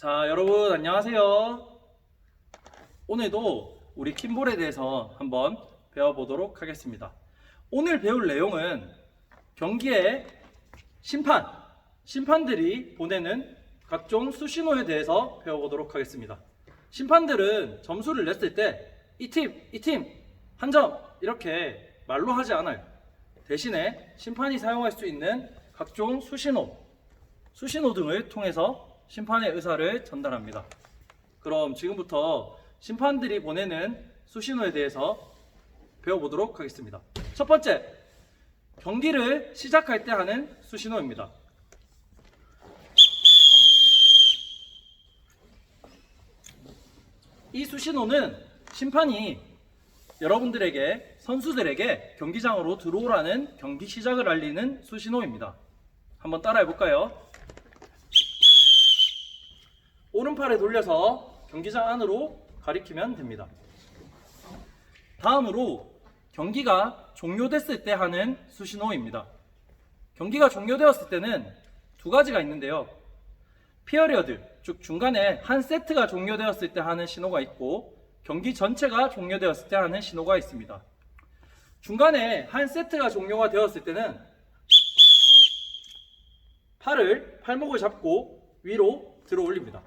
자, 여러분 안녕하세요. 오늘도 우리 킴볼에 대해서 한번 배워보도록 하겠습니다. 오늘 배울 내용은 경기의 심판들이 보내는 각종 수신호에 대해서 배워보도록 하겠습니다. 심판들은 점수를 냈을 때 이 팀, 한 점 이렇게 말로 하지 않아요. 대신에 심판이 사용할 수 있는 각종 수신호 등을 통해서 심판의 의사를 전달합니다. 그럼 지금부터 심판들이 보내는 수신호에 대해서 배워보도록 하겠습니다. 첫 번째, 경기를 시작할 때 하는 수신호입니다. 이 수신호는 심판이 여러분들에게, 선수들에게 경기장으로 들어오라는 경기 시작을 알리는 수신호입니다. 한번 따라해 볼까요? 오른팔에 돌려서 경기장 안으로 가리키면 됩니다. 다음으로 경기가 종료됐을 때 하는 수신호입니다. 경기가 종료되었을 때는 두 가지가 있는데요. 피어리어드, 즉 중간에 한 세트가 종료되었을 때 하는 신호가 있고 경기 전체가 종료되었을 때 하는 신호가 있습니다. 중간에 한 세트가 종료가 되었을 때는 팔목을 잡고 위로 들어 올립니다.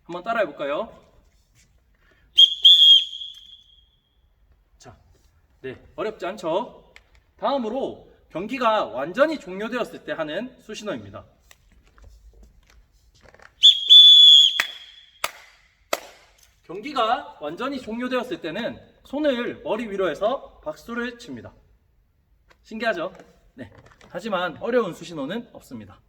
한번 따라해 볼까요? 자, 어렵지 않죠? 다음으로 경기가 완전히 종료되었을 때 하는 수신호입니다. 경기가 완전히 종료되었을 때는 손을 머리 위로 해서 박수를 칩니다. 신기하죠? 하지만 어려운 수신호는 없습니다.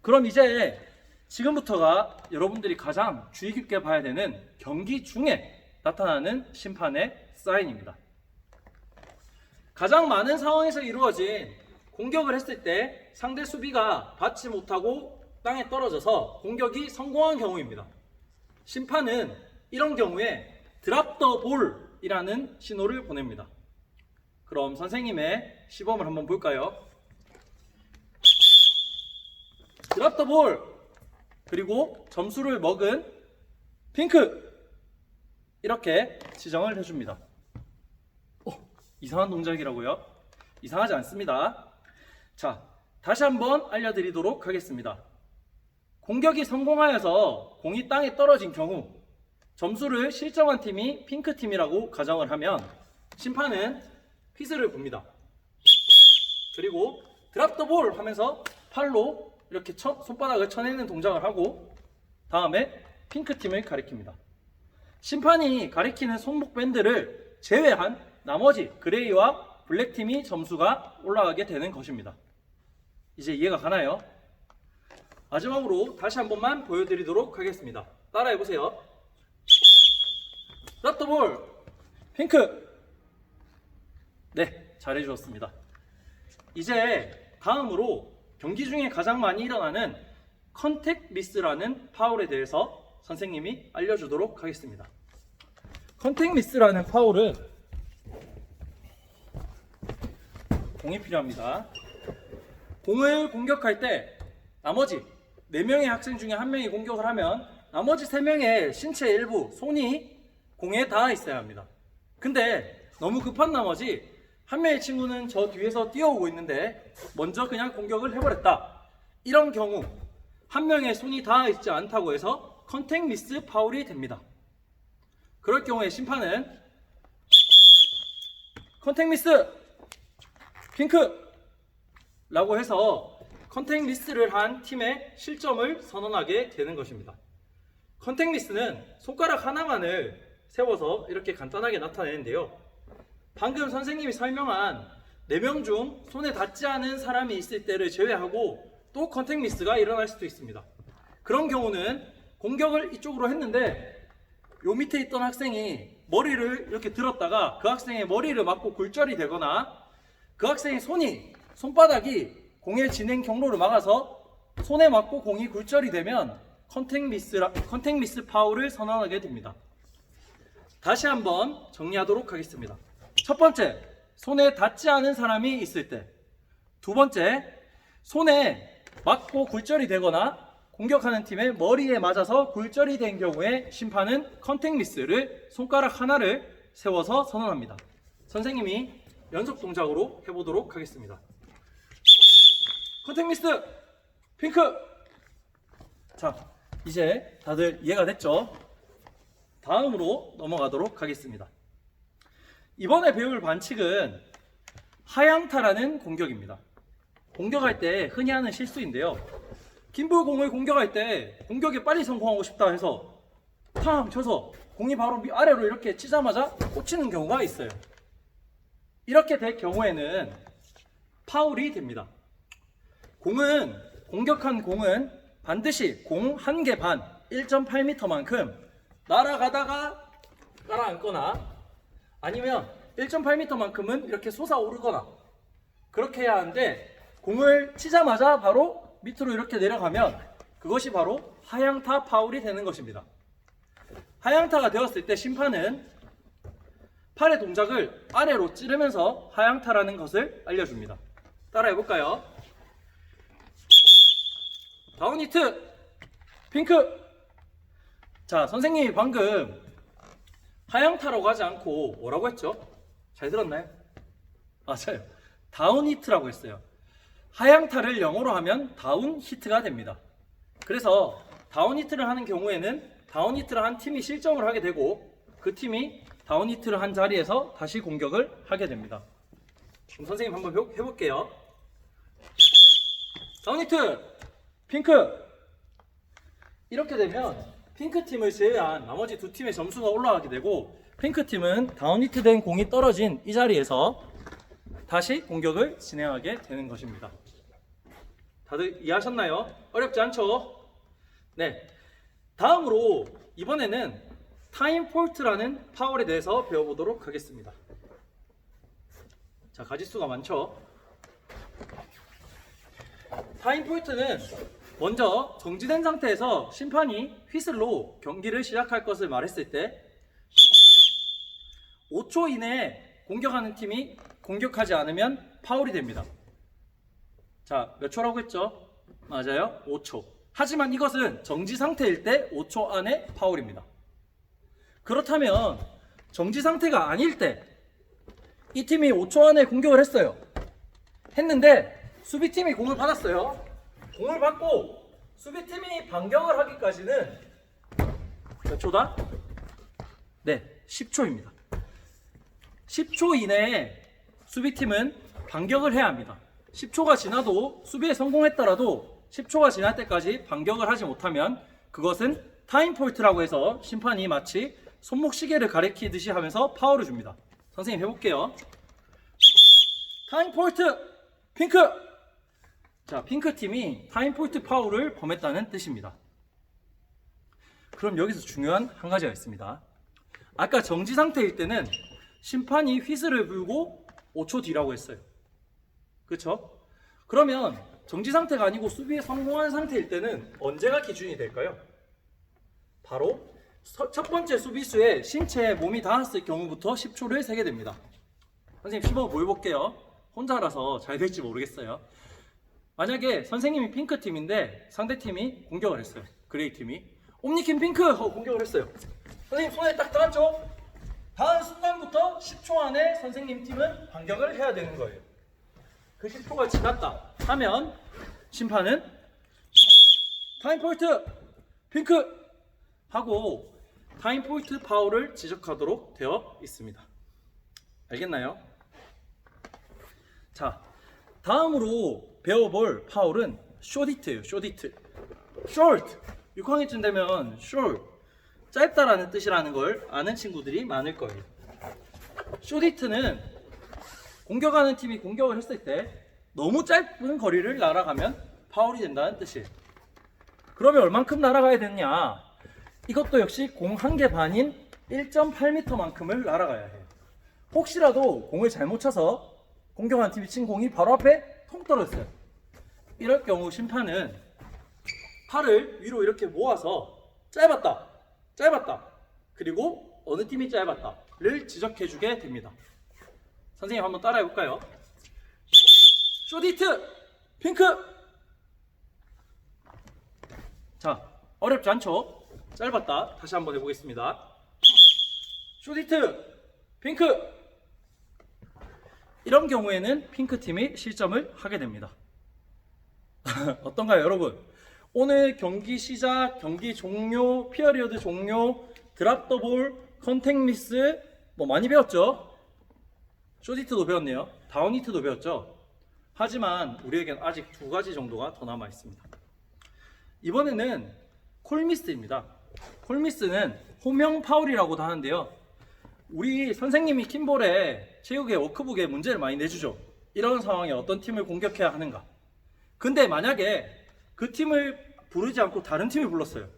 그럼 이제 지금부터가 여러분들이 가장 주의 깊게 봐야 되는 경기 중에 나타나는 심판의 사인입니다. 가장 많은 상황에서 이루어진 공격을 했을 때 상대 수비가 받지 못하고 땅에 떨어져서 공격이 성공한 경우입니다. 심판은 이런 경우에 드랍 더 볼이라는 신호를 보냅니다. 그럼 선생님의 시범을 한번 볼까요? 드랍 더 볼! 그리고 점수를 먹은 핑크! 이렇게 지정을 해줍니다. 이상한 동작이라고요? 이상하지 않습니다. 자, 다시 한번 알려드리도록 하겠습니다. 공격이 성공하여서 공이 땅에 떨어진 경우 점수를 실점한 팀이 핑크팀이라고 가정을 하면 심판은 휘슬을 붑니다. 그리고 드랍 더 볼 하면서 팔로 이렇게 손바닥을 쳐내는 동작을 하고 다음에 핑크팀을 가리킵니다. 심판이 가리키는 손목 밴드를 제외한 나머지 그레이와 블랙팀이 점수가 올라가게 되는 것입니다. 이제 이해가 가나요? 마지막으로 다시 한 번만 보여드리도록 하겠습니다. 따라해보세요. 드랍 더 볼! 핑크! 잘해주셨습니다. 이제 다음으로 경기 중에 가장 많이 일어나는 컨택 미스라는 파울에 대해서 선생님이 알려주도록 하겠습니다. 컨택 미스라는 파울은 공이 필요합니다. 공을 공격할 때 나머지 4명의 학생 중에 1명이 공격을 하면 나머지 3명의 신체 일부, 손이 공에 닿아 있어야 합니다. 근데 너무 급한 나머지 한 명의 친구는 저 뒤에서 뛰어오고 있는데 먼저 그냥 공격을 해버렸다. 이런 경우 한 명의 손이 닿아 있지 않다고 해서 컨택 미스 파울이 됩니다. 그럴 경우에 심판은 컨택 미스 핑크! 라고 해서 컨택 미스를 한 팀의 실점을 선언하게 되는 것입니다. 컨택 미스는 손가락 하나만을 세워서 이렇게 간단하게 나타내는데요. 방금 선생님이 설명한 4명 중 손에 닿지 않은 사람이 있을 때를 제외하고 또 컨택 미스가 일어날 수도 있습니다. 그런 경우는 공격을 이쪽으로 했는데 요 밑에 있던 학생이 머리를 이렇게 들었다가 그 학생의 머리를 맞고 굴절이 되거나 그 학생의 손바닥이 공의 진행 경로를 막아서 손에 맞고 공이 굴절이 되면 컨택 미스 파울을 선언하게 됩니다. 다시 한번 정리하도록 하겠습니다. 첫 번째, 손에 닿지 않은 사람이 있을 때. 두 번째, 손에 맞고 굴절이 되거나 공격하는 팀의 머리에 맞아서 굴절이 된 경우에 심판은 컨택 미스를 손가락 하나를 세워서 선언합니다. 선생님이 연속 동작으로 해보도록 하겠습니다. 컨택 미스 핑크. 자, 이제 다들 이해가 됐죠? 다음으로 넘어가도록 하겠습니다. 이번에 배울 반칙은 하향타라는 공격입니다. 공격할 때 흔히 하는 실수인데요. 긴볼 공을 공격할 때 공격에 빨리 성공하고 싶다 해서 탕 쳐서 공이 바로 아래로 이렇게 치자마자 꽂히는 경우가 있어요. 이렇게 될 경우에는 파울이 됩니다. 공격한 공은 반드시 공 1개 반 1.8m만큼 날아가다가 깔아앉거나 아니면 1.8m만큼은 이렇게 솟아오르거나 그렇게 해야 하는데, 공을 치자마자 바로 밑으로 이렇게 내려가면 그것이 바로 하향타 파울이 되는 것입니다. 하향타가 되었을 때 심판은 팔의 동작을 아래로 찌르면서 하향타라는 것을 알려줍니다. 따라 해볼까요? 다운히트 핑크. 자, 선생님이 방금 하향타라고 하지 않고 뭐라고 했죠? 잘 들었나요? 맞아요. 다운히트라고 했어요. 하향타를 영어로 하면 다운히트가 됩니다. 그래서 다운히트를 하는 경우에는 다운히트를 한 팀이 실점을 하게 되고 그 팀이 다운히트를 한 자리에서 다시 공격을 하게 됩니다. 그럼 선생님 한번 해볼게요. 다운히트 핑크. 이렇게 되면 핑크팀을 제외한 나머지 두 팀의 점수가 올라가게 되고, 핑크팀은 다운히트 된 공이 떨어진 이 자리에서 다시 공격을 진행하게 되는 것입니다. 다들 이해하셨나요? 어렵지 않죠? 네. 다음으로 이번에는 타임 폴트라는 파울에 대해서 배워보도록 하겠습니다. 자, 가지수가 많죠? 타임 폴트는 먼저 정지된 상태에서 심판이 휘슬로 경기를 시작할 것을 말했을 때 5초 이내에 공격하는 팀이 공격하지 않으면 파울이 됩니다. 자, 몇 초라고 했죠? 맞아요. 5초. 하지만 이것은 정지 상태일 때 5초 안에 파울입니다. 그렇다면 정지 상태가 아닐 때 이 팀이 5초 안에 공격을 했는데 수비팀이 공을 받았어요. 공을 받고 수비팀이 반격을 하기까지는 몇 초다? 네, 10초입니다. 10초 이내에 수비팀은 반격을 해야 합니다. 10초가 지나도 수비에 성공했더라도 10초가 지날 때까지 반격을 하지 못하면 그것은 타임 폴트라고 해서 심판이 마치 손목 시계를 가리키듯이 하면서 파울을 줍니다. 선생님 해볼게요. 타임 폴트 핑크. 자, 핑크팀이 타임 폴트 파울을 범했다는 뜻입니다. 그럼 여기서 중요한 한 가지가 있습니다. 아까 정지 상태일 때는 심판이 휘슬을 불고 5초 뒤라고 했어요. 그렇죠? 그러면 정지 상태가 아니고 수비에 성공한 상태일 때는 언제가 기준이 될까요? 바로 첫 번째 수비수의 신체에 몸이 닿았을 경우부터 10초를 세게 됩니다. 선생님 시범 보여볼게요. 혼자라서 잘 될지 모르겠어요. 만약에 선생님이 핑크팀인데 상대팀이 공격을 했어요. 그레이팀이 옴니킨 핑크 하고 공격을 했어요. 선생님 손에 딱 닿았죠? 닿은 순간부터 10초 안에 선생님 팀은 반격을 해야 되는 거예요. 그 10초가 지났다 하면 심판은 타임 폴트 핑크 하고 타임 폴트 파울을 지적하도록 되어 있습니다. 알겠나요? 자, 다음으로 배워볼 파울은 숏히트예요. 숏히트. short 6학년쯤 되면 short 짧다라는 뜻이라는 걸 아는 친구들이 많을 거예요. 숏히트는 공격하는 팀이 공격을 했을 때 너무 짧은 거리를 날아가면 파울이 된다는 뜻이에요. 그러면 얼만큼 날아가야 되느냐? 이것도 역시 공 1개 반인 1.8m만큼을 날아가야 해요. 혹시라도 공을 잘못 쳐서 공격하는 팀이 친 공이 바로 앞에 통 떨어졌어요. 이럴 경우 심판은 팔을 위로 이렇게 모아서 짧았다 그리고 어느 팀이 짧았다를 지적해주게 됩니다. 선생님 한번 따라해볼까요? 숏히트 핑크. 자, 어렵지 않죠? 짧았다. 다시 한번 해보겠습니다. 슛히트 핑크. 이런 경우에는 핑크팀이 실점을 하게 됩니다. 어떤가요, 여러분? 오늘 경기 시작, 경기 종료, 피어리어드 종료, 드랍 더 볼, 컨택 미스 뭐 많이 배웠죠? 숏히트도 배웠네요. 다운히트도 배웠죠? 하지만 우리에겐 아직 두 가지 정도가 더 남아 있습니다. 이번에는 콜미스입니다. 콜미스는 호명 파울이라고도 하는데요. 우리 선생님이 킴볼에 체육의 워크북에 문제를 많이 내주죠. 이런 상황에 어떤 팀을 공격해야 하는가. 근데 만약에 그 팀을 부르지 않고 다른 팀이 불렀어요.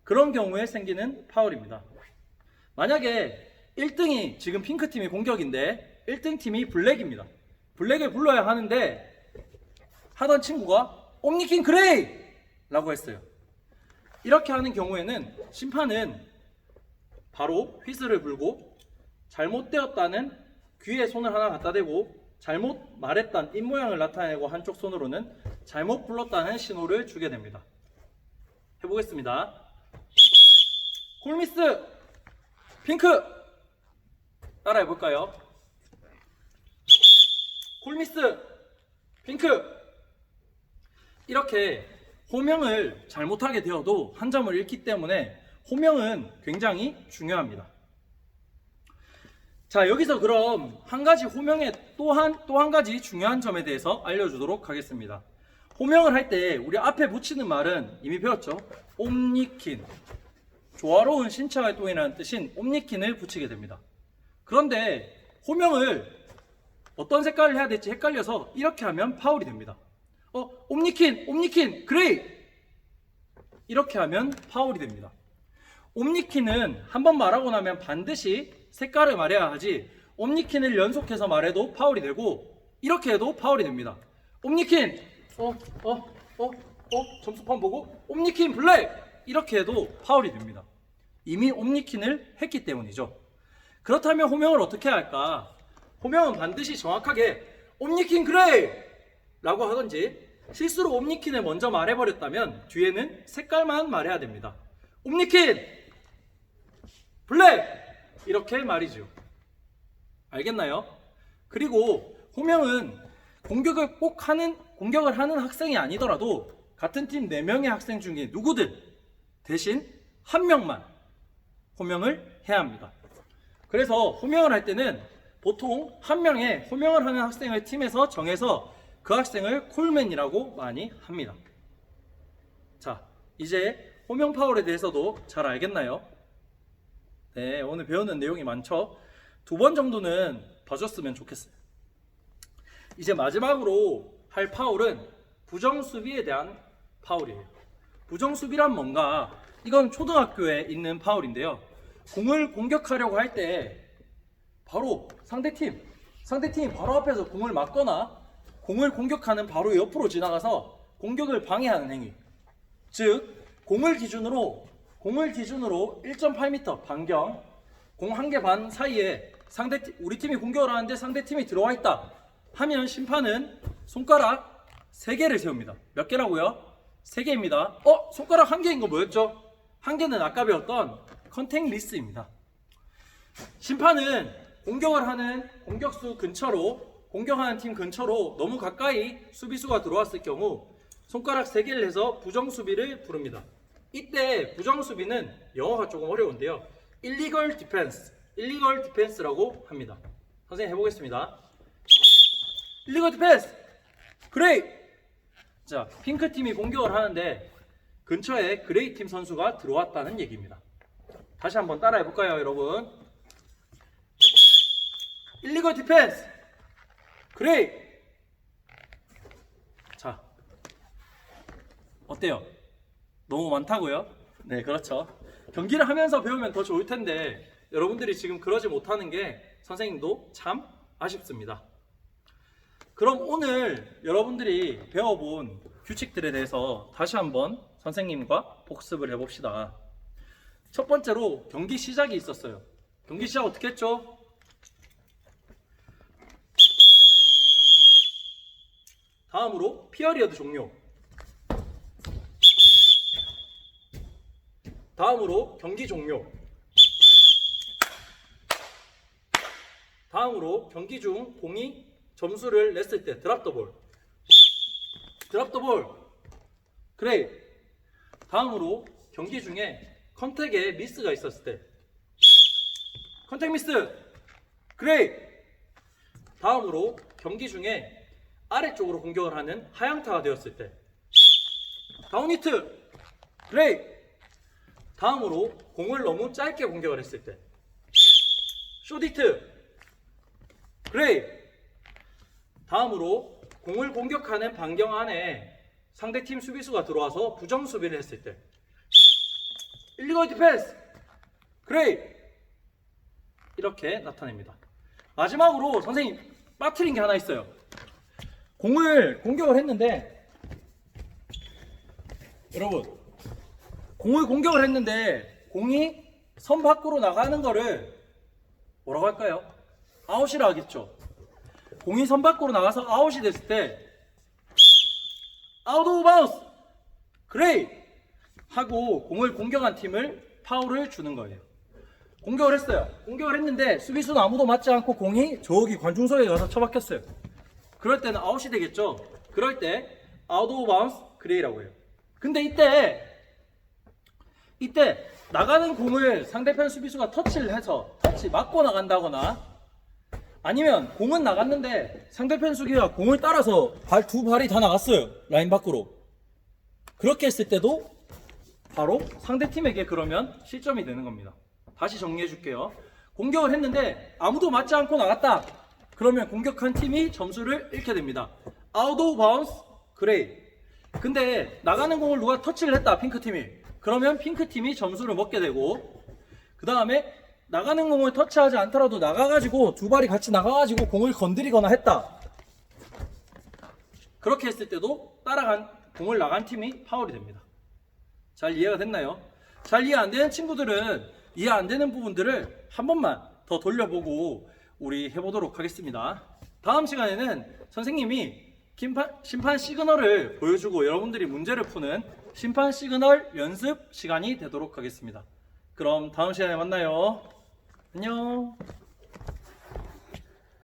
그런 경우에 생기는 파울입니다. 만약에 1등이 지금 핑크팀이 공격인데 1등 팀이 블랙입니다. 블랙을 불러야 하는데 하던 친구가 옴니킨 그레이! 라고 했어요. 이렇게 하는 경우에는 심판은 바로 휘슬을 불고 잘못되었다는 귀에 손을 하나 갖다 대고 잘못 말했다는 입모양을 나타내고 한쪽 손으로는 잘못 불렀다는 신호를 주게 됩니다. 해보겠습니다. 콜미스 핑크 따라해볼까요? 콜미스 핑크. 이렇게 호명을 잘못하게 되어도 한 점을 잃기 때문에 호명은 굉장히 중요합니다. 자, 여기서 그럼 한 가지 호명의 또 한 가지 중요한 점에 대해서 알려주도록 하겠습니다. 호명을 할 때 우리 앞에 붙이는 말은 이미 배웠죠? 옴니킨, 조화로운 신체 활동이라는 뜻인 옴니킨을 붙이게 됩니다. 그런데 호명을 어떤 색깔을 해야 될지 헷갈려서 이렇게 하면 파울이 됩니다. 옴니킨, 그레이! 이렇게 하면 파울이 됩니다. 옴니킨은 한번 말하고 나면 반드시 색깔을 말해야 하지, 옴니킨을 연속해서 말해도 파울이 되고 이렇게 해도 파울이 됩니다. 옴니킨 점수판 보고 옴니킨 블랙 이렇게 해도 파울이 됩니다. 이미 옴니킨을 했기 때문이죠. 그렇다면 호명을 어떻게 해야 할까? 호명은 반드시 정확하게 옴니킨 그레이 라고 하든지, 실수로 옴니킨을 먼저 말해버렸다면 뒤에는 색깔만 말해야 됩니다. 옴니킨 블랙! 이렇게 말이죠. 알겠나요? 그리고 호명은 공격을 하는 학생이 아니더라도 같은 팀 4명의 학생 중에 누구든 대신 한 명만 호명을 해야 합니다. 그래서 호명을 할 때는 보통 한 명의 호명을 하는 학생을 팀에서 정해서 그 학생을 콜맨이라고 많이 합니다. 자, 이제 호명 파울에 대해서도 잘 알겠나요? 네, 오늘 배우는 내용이 많죠? 2번 정도는 봐줬으면 좋겠어요. 이제 마지막으로 할 파울은 부정수비에 대한 파울이에요. 부정수비란 뭔가? 이건 초등학교에 있는 파울인데요. 공을 공격하려고 할 때 바로 상대팀이 바로 앞에서 공을 막거나 공을 공격하는 바로 옆으로 지나가서 공격을 방해하는 행위. 즉, 공을 기준으로 1.8m 반경, 공 한 개 반 사이에 우리 팀이 공격을 하는데 상대팀이 들어와 있다 하면 심판은 손가락 3개를 세웁니다. 몇 개라고요? 3개입니다. 손가락 1개인 거 뭐였죠? 1개는 아까 배웠던 컨택 리스입니다. 심판은 공격하는 팀 근처로 너무 가까이 수비수가 들어왔을 경우 손가락 3개를 해서 부정수비를 부릅니다. 이때 부정수비는 영어가 조금 어려운데요. illegal defense라고 합니다. 선생님 해보겠습니다. illegal defense! 그레이! 자, 핑크팀이 공격을 하는데 근처에 그레이팀 선수가 들어왔다는 얘기입니다. 다시 한번 따라해볼까요, 여러분? illegal defense! 그레이! 자, 어때요? 너무 많다고요? 네, 그렇죠. 경기를 하면서 배우면 더 좋을 텐데 여러분들이 지금 그러지 못하는 게 선생님도 참 아쉽습니다. 그럼 오늘 여러분들이 배워본 규칙들에 대해서 다시 한번 선생님과 복습을 해봅시다. 첫 번째로 경기 시작이 있었어요. 경기 시작 어떻게 했죠? 다음으로 피어리어드 종료. 다음으로 경기 종료. 다음으로 경기 중 공이 점수를 냈을 때 드랍 더 볼. 드랍 더 볼. 그레이. 다음으로 경기 중에 컨택에 미스가 있었을 때 컨택 미스. 그레이. 다음으로 경기 중에 아래쪽으로 공격을 하는 하향타가 되었을 때 다운 히트. 그레이. 다음으로 공을 너무 짧게 공격을 했을 때 숏 히트. 그레이. 다음으로 공을 공격하는 반경 안에 상대팀 수비수가 들어와서 부정 수비를 했을 때 일리걸 디펜스. 그레이. 이렇게 나타냅니다. 마지막으로 선생님 빠뜨린 게 하나 있어요. 공을 공격을 했는데 여러분 공을 공격을 했는데 공이 선 밖으로 나가는 거를 뭐라고 할까요? 아웃이라 하겠죠. 공이 선 밖으로 나가서 아웃이 됐을 때 아웃 오브 바운스. 그레이. 하고 공을 공격한 팀을 파울을 주는 거예요. 공격을 했어요. 공격을 했는데 수비수는 아무도 맞지 않고 공이 저기 관중석에 가서 처박혔어요. 그럴 때는 아웃이 되겠죠. 그럴 때 아웃 오브 바운스 그레이라고 해요. 근데 이때 나가는 공을 상대편 수비수가 터치를 해서 터치 맞고 나간다거나 아니면 공은 나갔는데 상대편 수비가 공을 따라서 두 발이 다 나갔어요. 라인 밖으로. 그렇게 했을 때도 바로 상대팀에게 그러면 실점이 되는 겁니다. 다시 정리해 줄게요. 공격을 했는데 아무도 맞지 않고 나갔다. 그러면 공격한 팀이 점수를 잃게 됩니다. 아웃 오브 바운스 그레이. 근데 나가는 공을 누가 터치를 했다. 핑크팀이. 그러면 핑크팀이 점수를 먹게 되고 그 다음에 나가는 공을 터치하지 않더라도 나가가지고 두 발이 같이 나가가지고 공을 건드리거나 했다. 그렇게 했을 때도 따라간 공을 나간 팀이 파울이 됩니다. 잘 이해가 됐나요? 잘 이해 안 되는 친구들은 이해 안 되는 부분들을 한 번만 더 돌려보고 우리 해보도록 하겠습니다. 다음 시간에는 선생님이 심판 시그널을 보여주고 여러분들이 문제를 푸는 심판 시그널 연습 시간이 되도록 하겠습니다. 그럼 다음 시간에 만나요. 안녕.